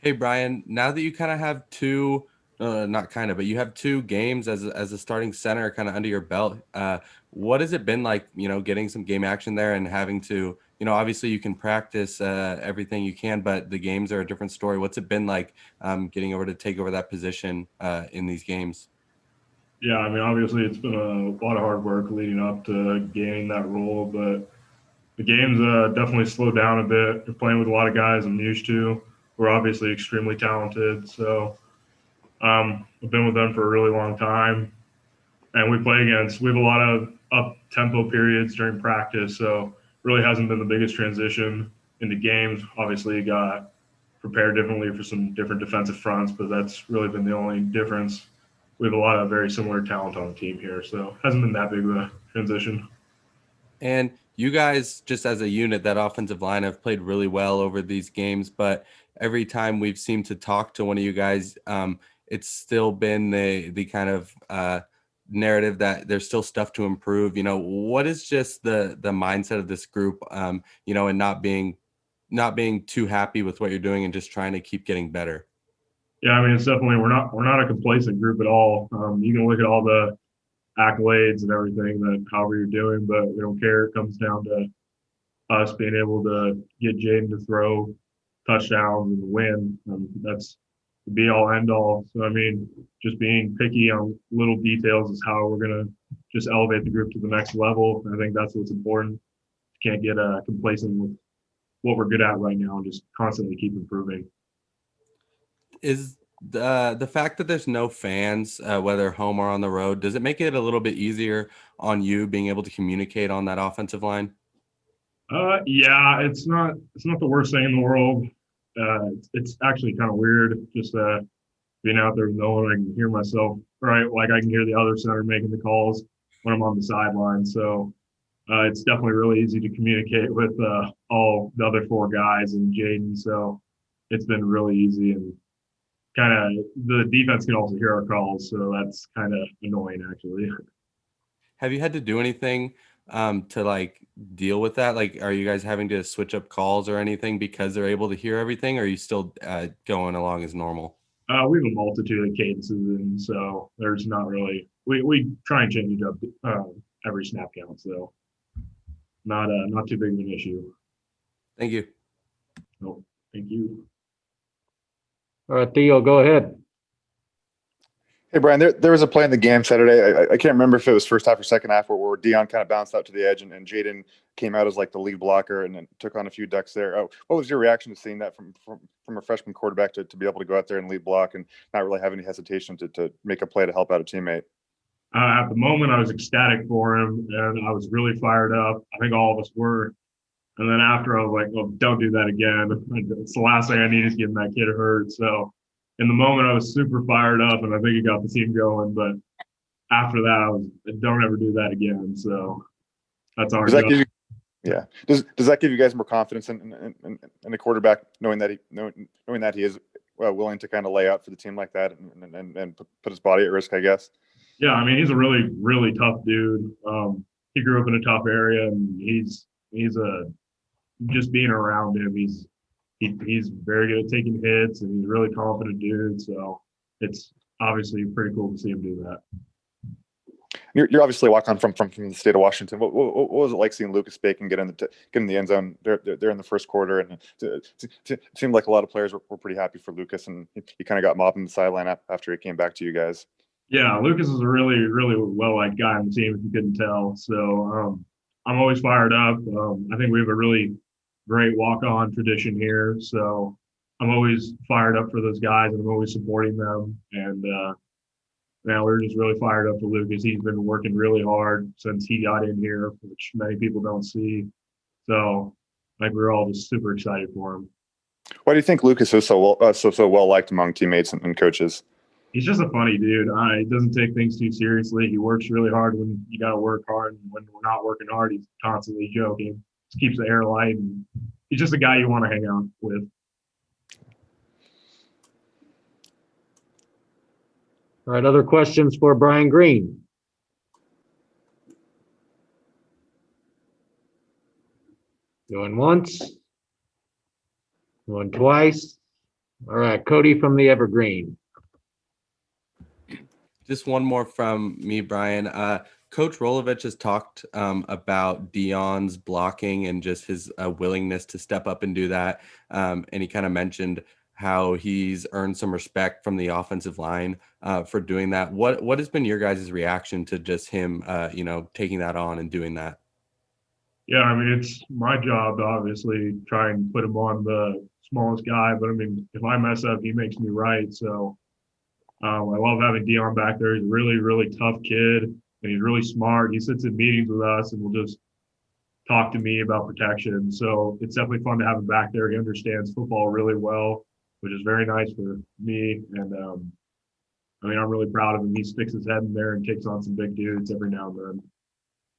Hey Brian, now that you kind of have two, not kind of, but you have two games as a starting center kind of under your belt, what has it been like, getting some game action there and having to, obviously you can practice everything you can, but the games are a different story. What's it been like getting over to take over that position in these games? Yeah, I mean, obviously it's been a lot of hard work leading up to gaining that role, but the game's definitely slowed down a bit. You're playing with a lot of guys I'm used to. We're obviously extremely talented, so I've been with them for a really long time, and we have a lot of up tempo periods during practice, so really hasn't been the biggest transition into games. Obviously, you got prepared differently for some different defensive fronts, but that's really been the only difference. We have a lot of very similar talent on the team here, so it hasn't been that big of a transition. And you guys, just as a unit, that offensive line have played really well over these games. But every time we've seemed to talk to one of you guys, it's still been the kind of narrative that there's still stuff to improve. What is just the mindset of this group? And not being too happy with what you're doing and just trying to keep getting better. Yeah, I mean, it's definitely we're not a complacent group at all. You can look at all the accolades and everything that however you're doing, but we don't care. It comes down to us being able to get Jaden to throw touchdowns and win. That's the be all end all. So I mean, just being picky on little details is how we're gonna just elevate the group to the next level. I think that's what's important. Can't get complacent with what we're good at right now and just constantly keep improving. Is the fact that there's no fans, whether home or on the road, does it make it a little bit easier on you being able to communicate on that offensive line? Yeah, it's not the worst thing in the world. It's actually kind of weird just being out there with no one. I can hear myself, right? Like I can hear the other center making the calls when I'm on the sideline. So it's definitely really easy to communicate with all the other four guys and Jaden. So it's been really easy and kind of the defense can also hear our calls. So that's kind of annoying actually. Have you had to do anything to like deal with that? Like, are you guys having to switch up calls or anything because they're able to hear everything, or are you still going along as normal? We have a multitude of cadences, and so there's not really. We try and change it up every snap count, so not too big of an issue. Thank you. No, thank you. All right, Theo, go ahead. Hey, Brian, there was a play in the game Saturday. I can't remember if it was first half or second half where Dion kind of bounced out to the edge and Jaden came out as like the lead blocker and then took on a few ducks there. Oh, what was your reaction to seeing that from a freshman quarterback to be able to go out there and lead block and not really have any hesitation to make a play to help out a teammate? At the moment, I was ecstatic for him, and I was really fired up. I think all of us were. And then after, I was like, "Oh, don't do that again." It's the last thing I need is getting that kid hurt. So, in the moment, I was super fired up, and I think it got the team going. But after that, I was, "Don't ever do that again." So that's our Does that job. give you, yeah. Does that give you guys more confidence in the quarterback knowing that he is willing to kind of lay out for the team like that and put his body at risk, I guess? Yeah, I mean, he's a really, really tough dude. He grew up in a tough area, and he's a just being around him. He's very good at taking hits, and he's a really confident dude. So it's obviously pretty cool to see him do that. You're obviously a walk on from the state of Washington. What was it like seeing Lucas Bacon get in the end zone there in the first quarter? And it seemed like a lot of players were pretty happy for Lucas, and he kind of got mobbed in the sideline after he came back to you guys. Yeah, Lucas is a really, really well liked guy on the team, if you couldn't tell. So I'm always fired up. I think we have a really great walk on tradition here. So I'm always fired up for those guys, and I'm always supporting them. And now we're just really fired up for Lucas. He's been working really hard since he got in here, which many people don't see. So I think we're all just super excited for him. Why do you think Lucas is so well liked among teammates and coaches? He's just a funny dude. He doesn't take things too seriously. He works really hard when you got to work hard. And when we're not working hard, he's constantly joking. Just keeps the air light. And he's just a guy you want to hang out with. All right, other questions for Brian Greene? Going once, going twice. All right, Cody from the Evergreen. Just one more from me, Brian. Coach Rolovich has talked about Dion's blocking and just his willingness to step up and do that. And he kind of mentioned how he's earned some respect from the offensive line for doing that. What has been your guys' reaction to just him, taking that on and doing that? Yeah, I mean, it's my job to obviously try and put him on the smallest guy, but I mean, if I mess up, he makes me right. So I love having Dion back there. He's a really, really tough kid, and he's really smart. He sits in meetings with us and will just talk to me about protection. So it's definitely fun to have him back there. He understands football really well, which is very nice for me. And I mean, I'm really proud of him. He sticks his head in there and takes on some big dudes every now and then.